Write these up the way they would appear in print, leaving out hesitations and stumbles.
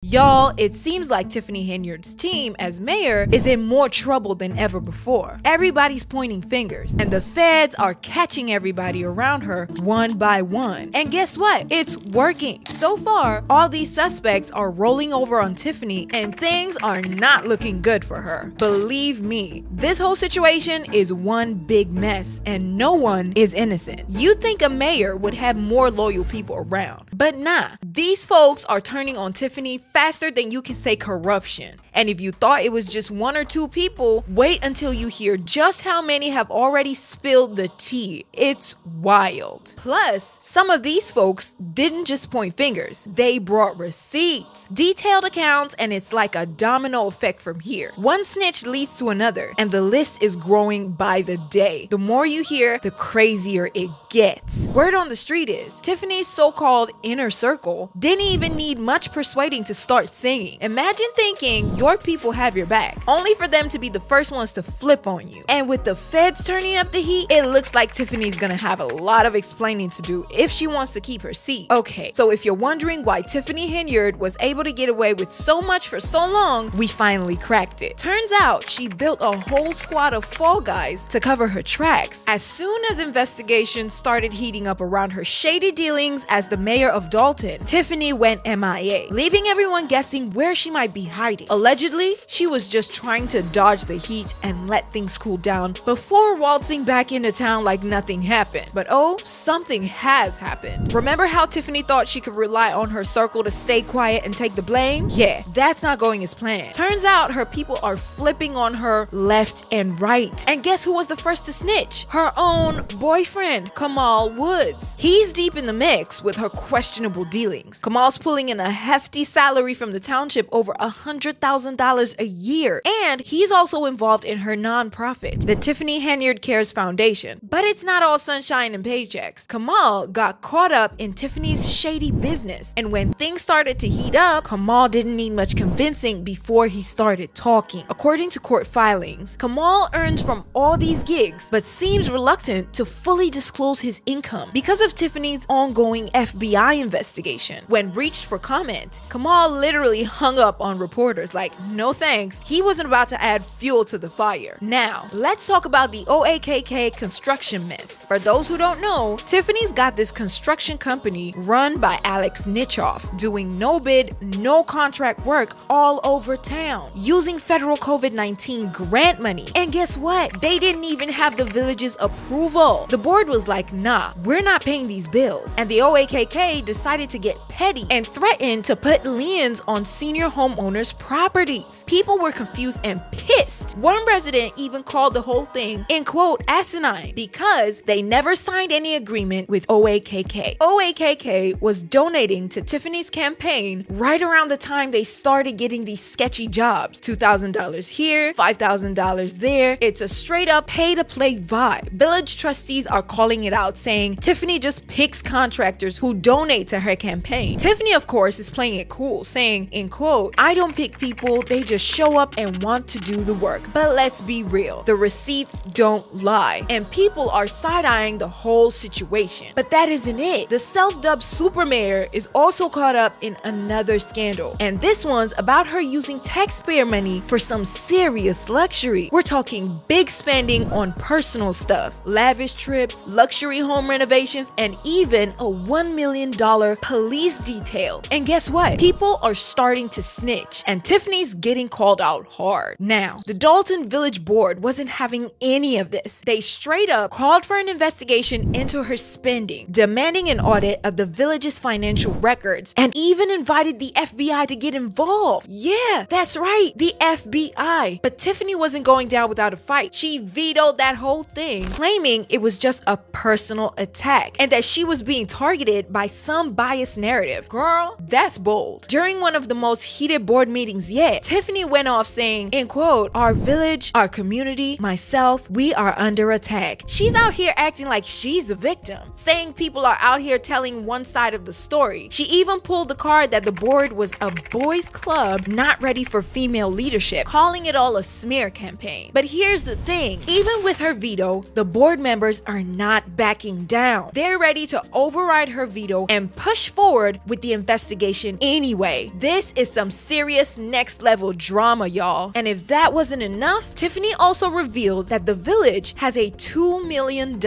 Y'all, it seems like Tiffany Henyard's team as mayor is in more trouble than ever before. Everybody's pointing fingers, and the feds are catching everybody around her one by one. And guess what? It's working. So far, all these suspects are rolling over on Tiffany, and things are not looking good for her. Believe me, this whole situation is one big mess, and no one is innocent. You'd think a mayor would have more loyal people around, but nah. These folks are turning on Tiffany faster than you can say corruption. And if you thought it was just one or two people, wait until you hear just how many have already spilled the tea. It's wild. Plus, some of these folks didn't just point fingers. They brought receipts, detailed accounts, and it's like a domino effect from here. One snitch leads to another, and the list is growing by the day. The more you hear, the crazier it gets. Word on the street is, Tiffany's so-called inner circle didn't even need much persuading to start singing. Imagine thinking your people have your back, only for them to be the first ones to flip on you. And with the feds turning up the heat, it looks like Tiffany's gonna have a lot of explaining to do if she wants to keep her seat. Okay, so if you're wondering why Tiffany Henyard was able to get away with so much for so long, we finally cracked it. Turns out she built a whole squad of fall guys to cover her tracks. As soon as investigations started heating up around her shady dealings as the mayor of Dolton, Tiffany went MIA, leaving everyone guessing where she might be hiding. Allegedly, she was just trying to dodge the heat and let things cool down before waltzing back into town like nothing happened. But oh, something has happened. Remember how Tiffany thought she could rely on her circle to stay quiet and take the blame? Yeah, that's not going as planned. Turns out her people are flipping on her left and right. And guess who was the first to snitch? Her own boyfriend, Kamal Woods. He's deep in the mix with her questionable dealings. Kamal's pulling in a hefty salary from the township, over $100,000 a year. And he's also involved in her nonprofit, the Tiffany Henyard Cares Foundation. But it's not all sunshine and paychecks. Kamal got caught up in Tiffany's shady business. And when things started to heat up, Kamal didn't need much convincing before he started talking. According to court filings, Kamal earns from all these gigs, but seems reluctant to fully disclose his income because of Tiffany's ongoing FBI investigation. When reached for comment, Kamal literally hung up on reporters like, no thanks, he wasn't about to add fuel to the fire. Now, let's talk about the Oakk Construction mess. For those who don't know, Tiffany's got this construction company run by Alex Nitchoff, doing no bid, no contract work all over town, using federal COVID-19 grant money. And guess what? They didn't even have the village's approval. The board was like, nah, we're not paying these bills. And the Oakk decided to get petty and threatened to put liens on senior homeowners' properties. People were confused and pissed. One resident even called the whole thing, in quote, asinine, because they never signed any agreement with Oakk. Oakk was donating to Tiffany's campaign right around the time they started getting these sketchy jobs. $2,000 here, $5,000 there. It's a straight up pay to play vibe. Village trustees are calling it out, saying Tiffany just picks contractors who donate to her campaign. Tiffany, of course, is playing it cool, saying, in quote, I don't pick people, they just show up and want to do the work. But let's be real, the receipts don't lie, and people are side-eyeing the whole situation. But that isn't it. The self-dubbed super mayor is also caught up in another scandal, and this one's about her using taxpayer money for some serious luxury. We're talking big spending on personal stuff, lavish trips, luxury home renovations, and even a $1 million police detail. And guess what? People are starting to snitch, and Tiffany's getting called out hard. Now, the Dolton Village Board wasn't having any of this. They straight up called for an investigation into her spending, demanding an audit of the village's financial records, and even invited the FBI to get involved. Yeah, that's right, the FBI. But Tiffany wasn't going down without a fight. She vetoed that whole thing, claiming it was just a personal attack and that she was being targeted by some biased narrative. Girl, that's bold. During one of the most heated board meetings yet, Tiffany went off saying, in quote, our village, our community, myself, we are under attack. She's out here acting like she's the victim, saying people are out here telling one side of the story. She even pulled the card that the board was a boys club not ready for female leadership, calling it all a smear campaign. But here's the thing, even with her veto, the board members are not backing down. They're ready to override her veto and push forward with the investigation anyway. way. This is some serious next level drama, y'all. And if that wasn't enough, Tiffany also revealed that the village has a $2 million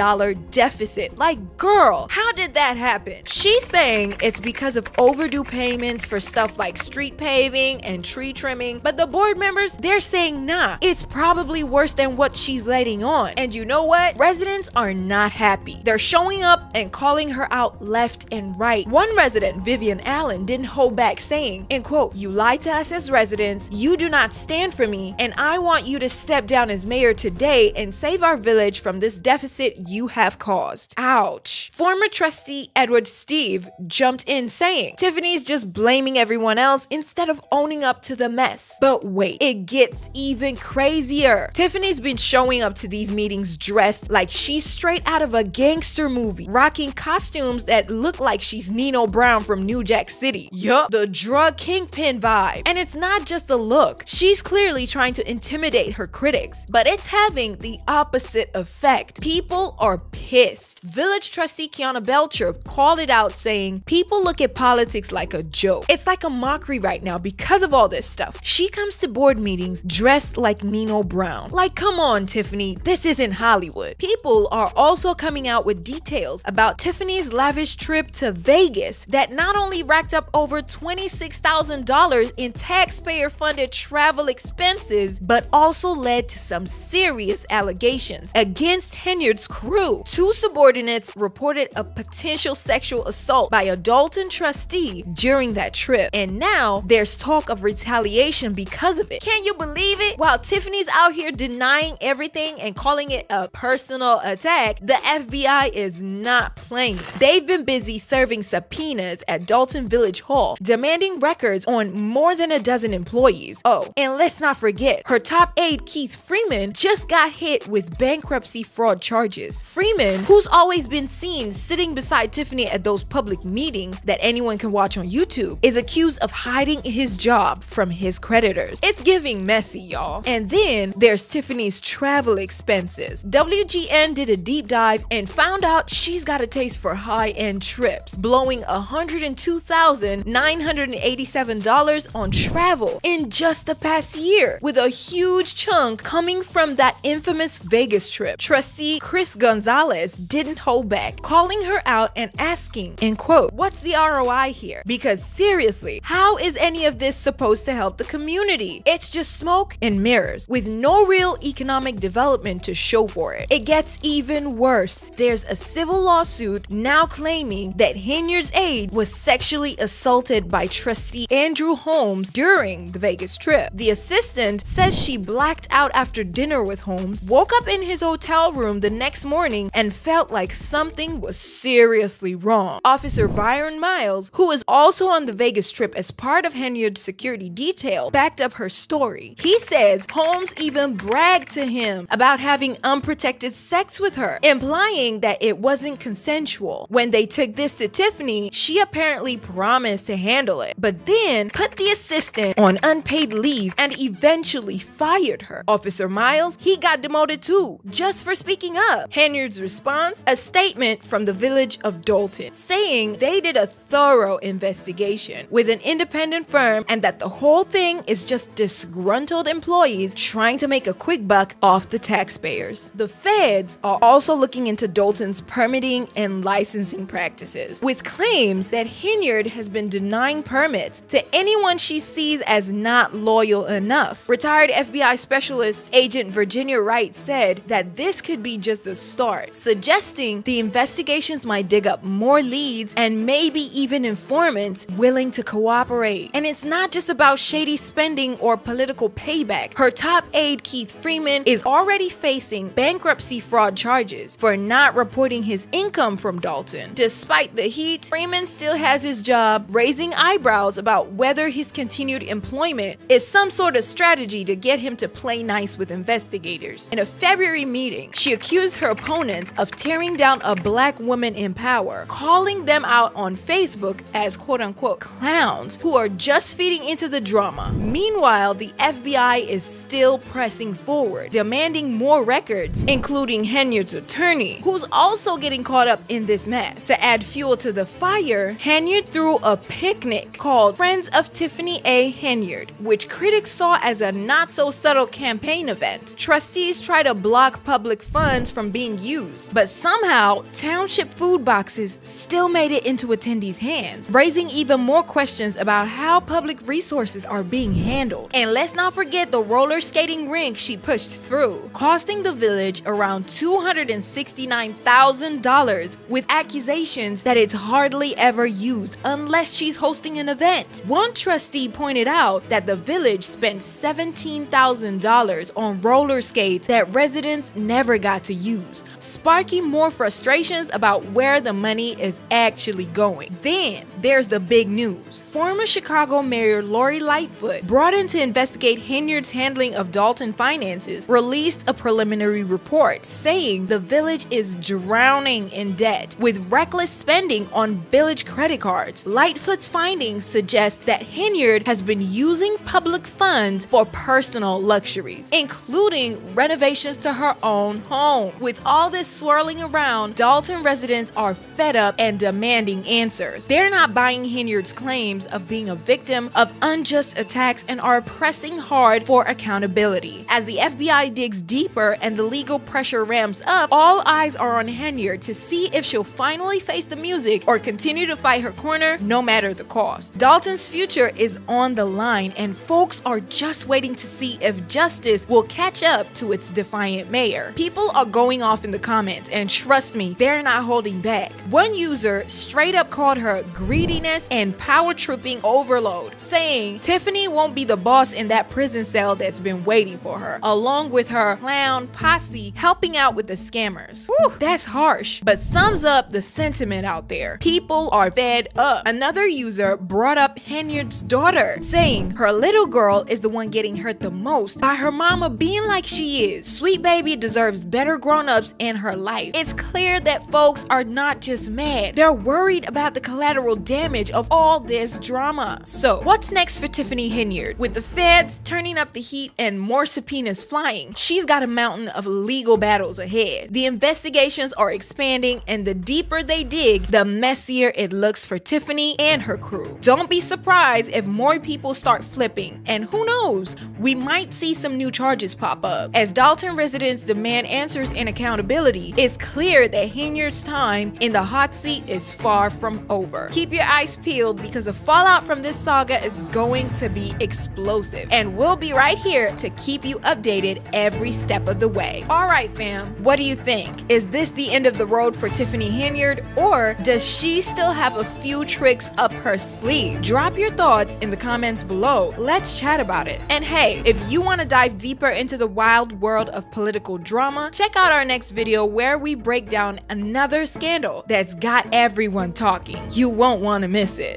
deficit. Like, girl, how did that happen? She's saying it's because of overdue payments for stuff like street paving and tree trimming, but the board members, they're saying nah, it's probably worse than what she's letting on. And you know what? Residents are not happy. They're showing up and calling her out left and right. One resident, Vivian Allen, didn't hold back, saying, in quote, "You lie to us as residents, you do not stand for me, and I want you to step down as mayor today and save our village from this deficit you have caused." Ouch. Former trustee Edward Steve jumped in, saying, "Tiffany's just blaming everyone else instead of owning up to the mess." But wait, it gets even crazier. Tiffany's been showing up to these meetings dressed like she's straight out of a gangster movie, rocking costumes that look like she's Nino Brown from New Jack City. Yup, the drug kingpin vibe. And it's not just a look. She's clearly trying to intimidate her critics, but it's having the opposite effect. People are pissed. Village trustee Kiana Belcher called it out, saying, "People look at politics like a joke. It's like a mockery right now because of all this stuff. She comes to board meetings dressed like Nino Brown." Like, come on, Tiffany, this isn't Hollywood. People are also coming out with details about Tiffany's lavish trip to Vegas that not only racked up over $26,000 in taxpayer-funded travel expenses, but also led to some serious allegations against Henyard's crew. Two subordinates reported a potential sexual assault by a Dolton trustee during that trip, and now there's talk of retaliation because of it. Can you believe it? While Tiffany's out here denying everything and calling it a personal attack, the FBI is not playing. They've been busy serving subpoenas at Dolton Village Hall, demanding records on more than a dozen employees. Oh, and let's not forget, her top aide Keith Freeman just got hit with bankruptcy fraud charges. Freeman, who's always been seen sitting beside Tiffany at those public meetings that anyone can watch on YouTube, is accused of hiding his job from his creditors. It's giving messy, y'all. And then there's Tiffany's travel expenses. WGN did a deep dive and found out she's got a taste for high-end trips, blowing $102,987 on travel in just the past year, with a huge chunk coming from that infamous Vegas trip. Trustee Chris Gonzalez didn't hold back, calling her out and asking, in quote, "What's the ROI here? Because seriously, how is any of this supposed to help the community? It's just smoke and mirrors with no real economic development to show for it." It gets even worse. There's a civil lawsuit now claiming that Henyard's aide was sexually assaulted by trustee Andrew Holmes during the Vegas trip. The assistant says she blacked out after dinner with Holmes, woke up in his hotel room the next morning, and felt like something was seriously wrong. Officer Byron Miles, who was also on the Vegas trip as part of Henyard's security detail, backed up her story. He says Holmes even bragged to him about having unprotected sex with her, implying that it wasn't consensual. When they took this to Tiffany, she apparently promised to handle it, but then put the assistant on unpaid leave and eventually fired her. Officer Miles, he got demoted too, just for speaking up. Henyard's response? A statement from the village of Dolton, saying they did a thorough investigation with an independent firm and that the whole thing is just disgruntled employees trying to make a quick buck off the taxpayers. The feds are also looking into Dolton's permitting and licensing practices, with claims that Henyard has been denying permits to anyone she sees as not loyal enough. Retired FBI Specialist Agent Virginia Wright said that this could be just a start, suggesting the investigations might dig up more leads and maybe even informants willing to cooperate. And it's not just about shady spending or political payback. Her top aide Keith Freeman is already facing bankruptcy fraud charges for not reporting his income from Dolton. Despite the heat, Freeman still has his job, raising eyebrows about whether his continued employment is some sort of strategy to get him to play nice with investigators. In a February meeting, she accused her opponents of tearing down a black woman in power, calling them out on Facebook as quote-unquote clowns who are just feeding into the drama. Meanwhile, the FBI is still pressing forward, demanding more records, including Henyard's attorney, who's also getting caught up in this mess. To add fuel to the fire, Henyard threw a picnic Inc. called Friends of Tiffany A. Henyard, which critics saw as a not-so-subtle campaign event. Trustees tried to block public funds from being used, but somehow, township food boxes still made it into attendees' hands, raising even more questions about how public resources are being handled. And let's not forget the roller skating rink she pushed through, costing the village around $269,000, with accusations that it's hardly ever used unless she's hosting an event. One trustee pointed out that the village spent $17,000 on roller skates that residents never got to use, sparking more frustrations about where the money is actually going. Then there's the big news. Former Chicago Mayor Lori Lightfoot, brought in to investigate Henyard's handling of Dolton finances, released a preliminary report saying the village is drowning in debt with reckless spending on village credit cards. Lightfoot's findings suggest that Henyard has been using public funds for personal luxuries, including renovations to her own home. With all this swirling around, Dolton residents are fed up and demanding answers. They're not buying Henyard's claims of being a victim of unjust attacks and are pressing hard for accountability. As the FBI digs deeper and the legal pressure ramps up, all eyes are on Henyard to see if she'll finally face the music or continue to fight her corner no matter the cost. Dolton's future is on the line, and folks are just waiting to see if justice will catch up to its defiant mayor. People are going off in the comments, and trust me, they're not holding back. One user straight up called her greediness and power tripping overload, saying Tiffany won't be the boss in that prison cell that's been waiting for her, along with her clown posse helping out with the scammers. Whew, that's harsh, but sums up the sentiment out there. People are fed up. Another user brought up Henyard's daughter, saying her little girl is the one getting hurt the most by her mama being like she is. Sweet baby deserves better grown-ups in her life. It's clear that folks are not just mad, they're worried about the collateral damage of all this drama. So, what's next for Tiffany Henyard? With the feds turning up the heat and more subpoenas flying, she's got a mountain of legal battles ahead. The investigations are expanding, and the deeper they dig, the messier it looks for Tiffany and her crew. Don't be surprised if more people start flipping, and who knows, we might see some new charges pop up. As Dolton residents demand answers and accountability, it's clear that Henyard's time in the hot seat is far from over. Keep your eyes peeled because the fallout from this saga is going to be explosive, and we'll be right here to keep you updated every step of the way. Alright fam, what do you think? Is this the end of the road for Tiffany Henyard, or does she still have a few tricks up her sleeve? Drop your thoughts in the comments below. Let's chat about it. And hey, if you want to dive deeper into the wild world of political drama, check out our next video where we break down another scandal that's got everyone talking. You won't want to miss it.